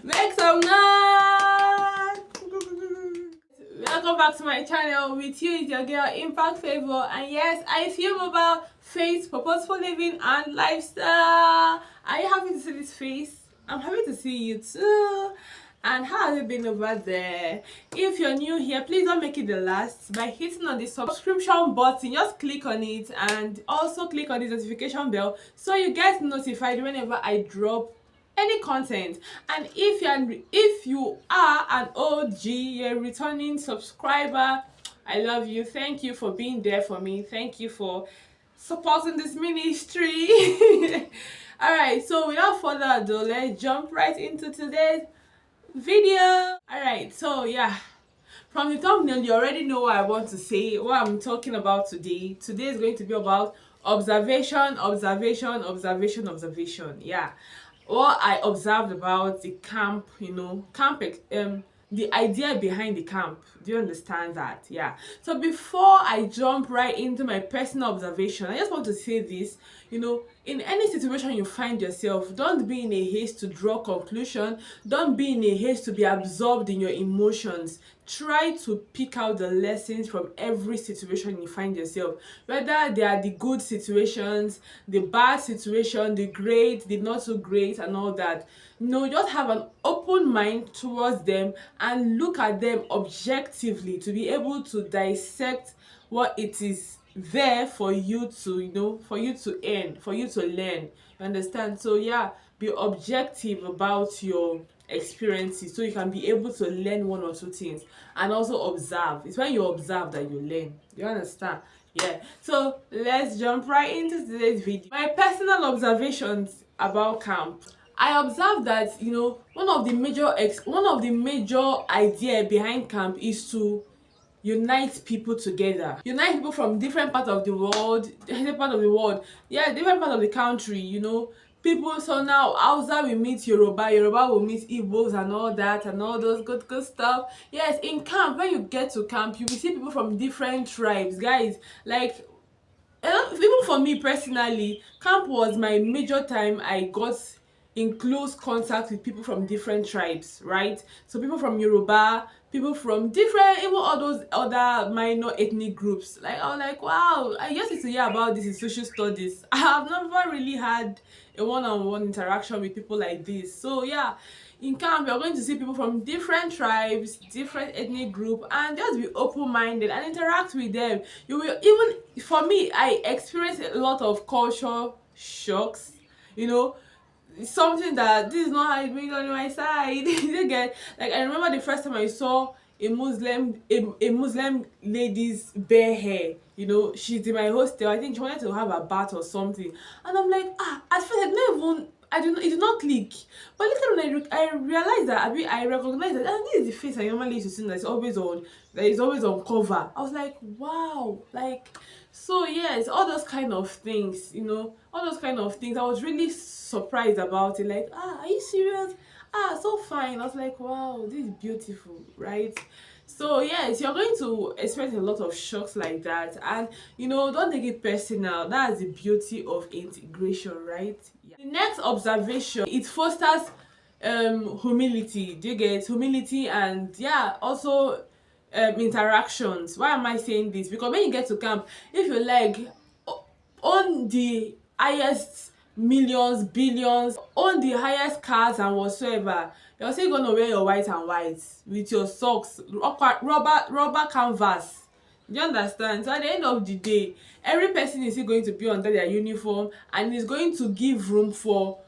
Make some noise! Welcome back to my channel. With you is your girl Impact Favor, and yes, I film about faith, purposeful living, and lifestyle. Are you happy to see this face? I'm happy to see you too. And how have you been over there? If you're new here, please don't make it the last by hitting on the subscription button. Just click on it and also click on the notification bell so you get notified whenever I drop any content. And if you are an OG, a returning subscriber, I love you. Thank you for being there for me. Thank you for supporting this ministry. All right, so without further ado, let's jump right into today's video. All right, so yeah, from the thumbnail you already know what I want to say, what I'm talking about today. Today is going to be about observation. Yeah, what I observed about the camp, the idea behind the camp. Do you understand that? Yeah. So before I jump right into my personal observation, I just want to say this. In any situation you find yourself, don't be in a haste to draw conclusion. Don't be in a haste to be absorbed in your emotions. Try to pick out the lessons from every situation you find yourself, whether they are the good situations, the bad situation, the great, the not so great, and all that. Just have an open mind towards them and look at them objectively to be able to dissect what it is there for you to for you to earn, for you to learn. You understand? So yeah, be objective about your experiences so you can be able to learn one or two things. And also observe. It's when you observe that you learn. You understand? Yeah. So let's jump right into today's video. My personal observations about camp. I observed that one of the major idea behind camp is to unite people together, unite people from different parts of the world, yeah, different part of the country. People. So now Hausa will meet Yoruba will meet Igbos, and all that, and all those good stuff. Yes, in camp, when you get to camp, you will see people from different tribes, guys. Like, even for me personally, camp was my major time I got in close contact with people from different tribes, right? So people from Yoruba, people from different, even all those other minor ethnic groups. Like, I was like, wow, I used to hear about this in social studies. I have never really had a one-on-one interaction with people like this. So yeah, in camp you're going to see people from different tribes, different ethnic group, and just be open-minded and interact with them. You will, even for me, I experienced a lot of culture shocks. Something that this is not how it's being on my side. You get, like, I remember the first time I saw a Muslim lady's bare hair. She's in my hostel. I think she wanted to have a bath or something, and I'm like, at first it did not click. But later when I realized that, I recognized that this is the face I normally used to see that is always on cover. I was like, wow, like, so yes, all those kind of things, I was really surprised about it. Like, are you serious? So fine. I was like, wow, this is beautiful, right? So yes, you're going to experience a lot of shocks like that, and don't take it personal. That's the beauty of integration, right? Yeah. The next observation, it fosters humility. Do you get humility? And yeah, also interactions. Why am I saying this? Because when you get to camp, if you like own the highest millions, billions, own the highest cars and whatsoever, you're still gonna wear your white and white with your socks, rubber canvas. Do you understand? So at the end of the day, every person is still going to be under their uniform, and is going to give room for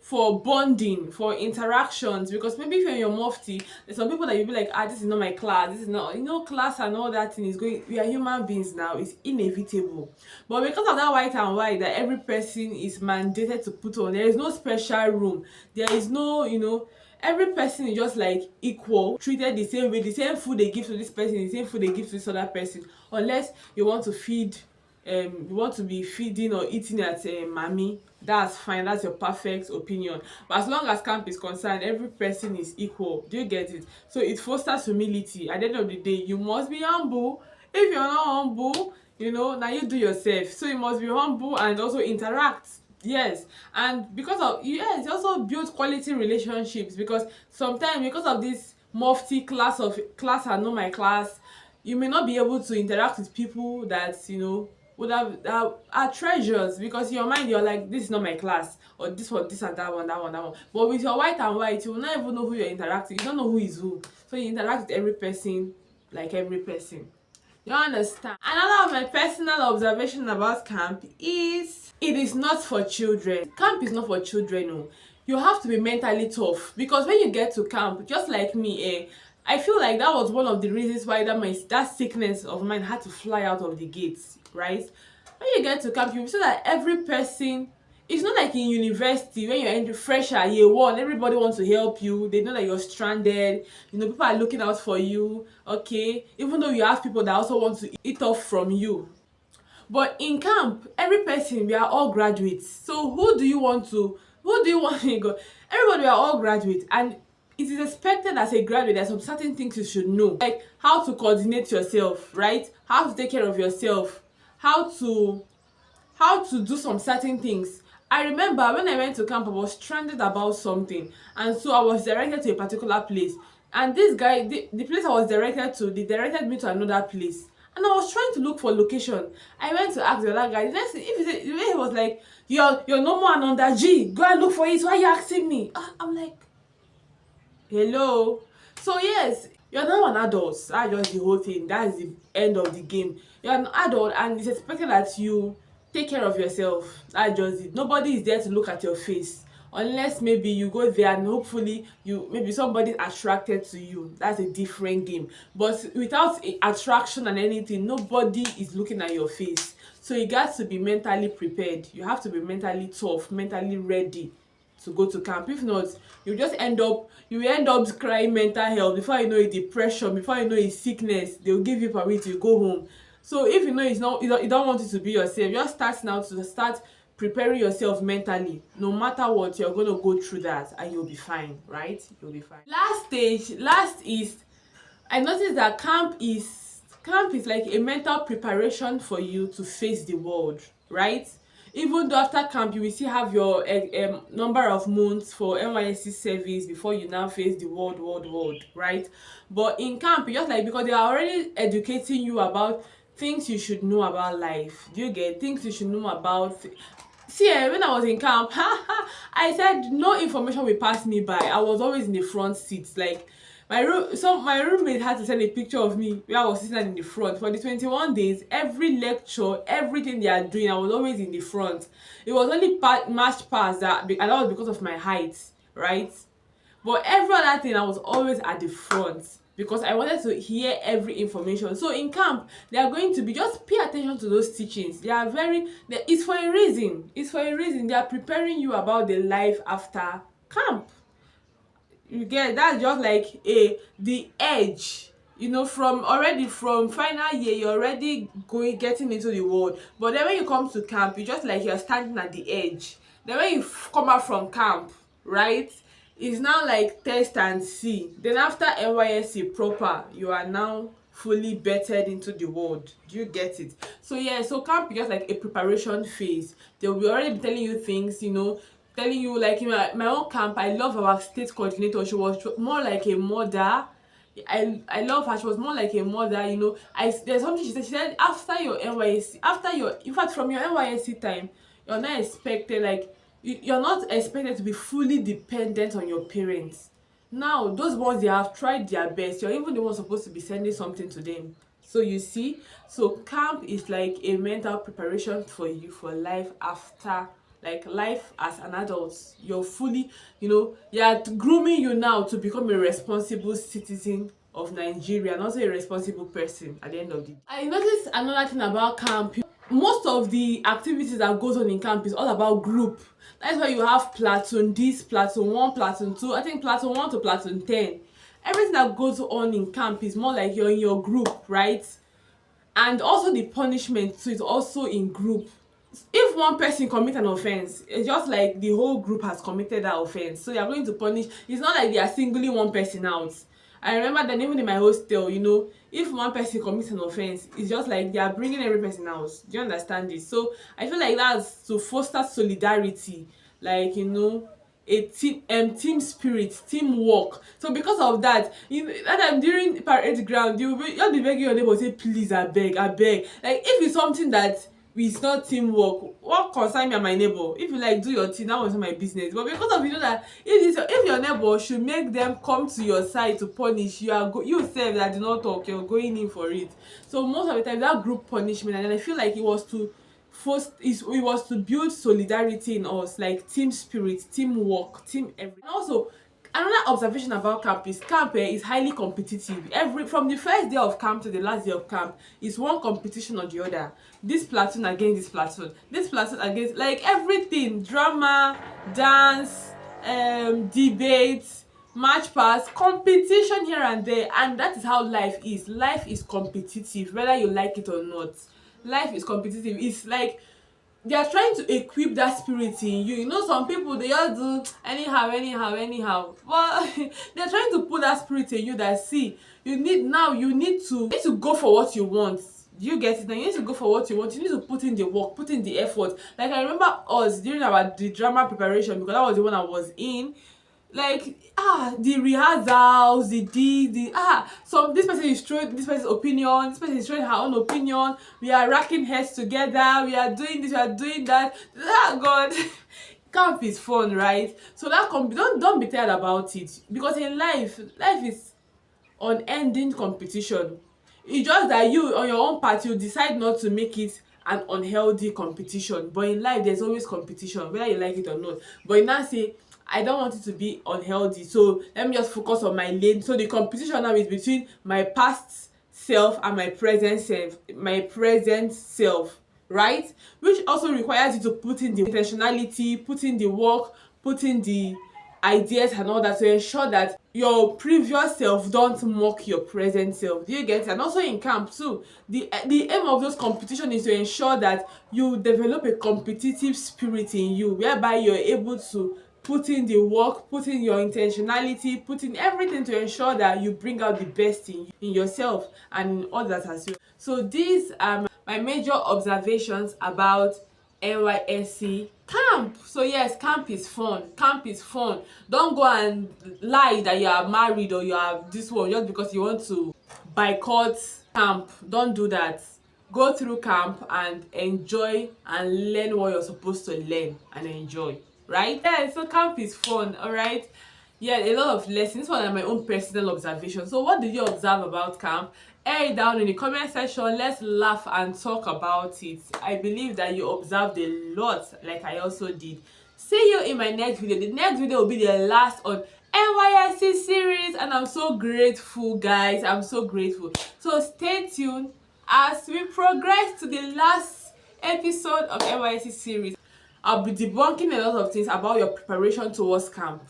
for bonding, for interactions. Because maybe if you're in your mufti, there's some people that you'll be like, this is not my class, this is not, class and all that thing is going, we are human beings now, it's inevitable. But because of that white and white that every person is mandated to put on, there is no special room, there is no, every person is just like equal, treated the same way. The same food they give to this person, the same food they give to this other person, unless you want to feed you want to be feeding or eating at mommy. That's fine, that's your perfect opinion. But as long as camp is concerned, every person is equal. Do you get it? So it fosters humility. At the end of the day, you must be humble. If you're not humble, now you do yourself. So you must be humble and also interact. Yes, and because of, yes, it also builds quality relationships, because sometimes because of this mufti class and not my class, you may not be able to interact with people that would have that are treasures, because in your mind you're like, this is not my class, or this one, this and that one, that one, that one. But with your white and white, you will not even know who you're interacting. You don't know who is who, so you interact with every person, like every person. You understand? Another of my personal observation about camp is it is not for children. Camp is not for children. No. You have to be mentally tough, because when you get to camp, just like me, I feel like that was one of the reasons why that sickness of mine had to fly out of the gates, right? When you get to camp, you see that every person, it's not like in university when you're in fresher year one, everybody wants to help you. They know that you're stranded. People are looking out for you. Okay, even though you have people that also want to eat off from you. But in camp, every person, we are all graduates. So who do you want to go? Everybody, we are all graduates, and it is expected as a graduate there's some certain things you should know, like how to coordinate yourself, right? How to take care of yourself, how to do some certain things. I remember when I went to camp, I was stranded about something, and so I was directed to a particular place. And this guy, the place I was directed to, they directed me to another place. And I was trying to look for location. I went to ask the other guy. The next thing, the way he was like, "You're no more an under G. Go and look for it. Why are you asking me?" I'm like, hello. So yes, you're now an adult. That's just the whole thing. That's the end of the game. You're an adult, and it's expected that you take care of yourself. That's just it. Nobody is there to look at your face, unless maybe you go there and hopefully maybe somebody attracted to you. That's a different game. But without attraction and anything, nobody is looking at your face. So you got to be mentally prepared. You have to be mentally tough, mentally ready to go to camp. If not, you end up crying mental health. Before you know it, depression. Before you know it, sickness. They'll give you permit to go home. So if you know it's not, you don't want it to be yourself, just start preparing yourself mentally. No matter what, you're going to go through that, and you'll be fine, right? You'll be fine. Last is, I noticed that camp is like a mental preparation for you to face the world, right? Even though after camp you will still have your number of months for NYSC service before you now face the world, right? But in camp, you just like, because they are already educating you about things you should know about life. Do you get things you should know about? See, when I was in camp, I said no information will pass me by. I was always in the front seat. Like my roommate had to send a picture of me where I was sitting in the front for the 21 days. Every lecture, everything they are doing, I was always in the front. It was only march past that, and that was because of my height, right? But every other thing, I was always at the front, because I wanted to hear every information. So in camp, they are going to be, just pay attention to those teachings. It's for a reason. It's for a reason. They are preparing you about the life after camp. You get, that's just like the edge, from final year, you're already getting into the world. But then when you come to camp, you just like you're standing at the edge. Then when you come out from camp, right, it's now like test and see. Then after NYSC proper, you are now fully bettered into the world. Do you get it? So yeah, so camp is just like a preparation phase. They'll be already telling you things, telling you, like in my own camp. I love our state coordinator. She was more like a mother. I love her. She was more like a mother. There's something she said after your NYSC, in fact from your NYSC time, you're not expected, like you're not expected to be fully dependent on your parents. Now those ones, they have tried their best. You're even the one supposed to be sending something to them. So you see, so camp is like a mental preparation for you for life after, like life as an adult. You're fully, you're grooming you now to become a responsible citizen of Nigeria, and also a responsible person at the end of the day. I noticed another thing about camp. Most of the activities that goes on in camp is all about group. That's why you have platoon this, platoon 1, platoon 2, I think platoon 1 to platoon 10. Everything that goes on in camp is more like you're in your group, right? And also the punishment too is also in group. If one person commit an offense, it's just like the whole group has committed that offense, so they are going to punish. It's not like they are singling one person out. I remember that even in my hostel, if one person commits an offense, it's just like they are bringing every person out. Do you understand this? So I feel like that's to foster solidarity, like a team spirit, teamwork. So because of that, that time during parade ground, you'll be begging your neighbor, say please, I beg. Like if it's something that it's not teamwork, what concern me and my neighbor? If you like do your thing, that was not my business. But because of that, if your neighbor should make them come to your side to punish you, you sef that did not talk, you're going in for it. So most of the time that group punishment, and then I feel like it was to it was to build solidarity in us, like team spirit, teamwork, team everything. And also, another observation about camp is is highly competitive. Every From the first day of camp to the last day of camp is one competition or the other. This platoon against this platoon against, like, everything, drama, dance, debates, match pass, competition here and there. And that is how life is competitive, whether you like it or not. Life is competitive. It's like they are trying to equip that spirit in you. Some people, they all do anyhow, but they're trying to put that spirit in you, that see, you need to go for what you want. Do you get it? Now you need to go for what you want. You need to put in the work, put in the effort. Like, I remember us during the drama preparation, because that was the one I was in. Like, the rehearsals, so this person is throwing this person's opinion, this person is throwing her own opinion, we are racking heads together, we are doing this, we are doing that. God. Camp is fun, right? So don't be tired about it, because in life is unending competition. It's just that you, on your own part, you decide not to make it an unhealthy competition. But in life, there's always competition, whether you like it or not. But you now say, I don't want it to be unhealthy, so let me just focus on my lane. So the competition now is between my past self and my present self, right? Which also requires you to put in the intentionality, put in the work, put in the ideas and all that, to ensure that your previous self don't mock your present self. Do you get it? And also in camp too, the aim of those competition is to ensure that you develop a competitive spirit in you, whereby you're able to put in the work, put in your intentionality, put in everything to ensure that you bring out the best in yourself and in others as well. So these are my major observations about NYSC camp. So yes, camp is fun. Camp is fun. Don't go and lie that you are married or you are this one just because you want to boycott camp. Don't do that. Go through camp and enjoy and learn what you're supposed to learn and enjoy. Right? Yeah, so camp is fun, alright? Yeah, a lot of lessons. This one are my own personal observations. So what did you observe about camp? Air it down in the comment section. Let's laugh and talk about it. I believe that you observed a lot, like I also did. See you in my next video. The next video will be the last on NYSC series, and I'm so grateful, guys. I'm so grateful. So stay tuned as we progress to the last episode of NYSC series. I'll be debunking a lot of things about your preparation towards camp.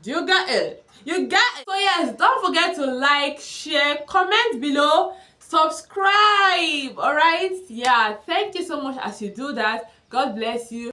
Do you get it? You get it? So yes, don't forget to like, share, comment below, subscribe. Alright? Yeah, thank you so much as you do that. God bless you.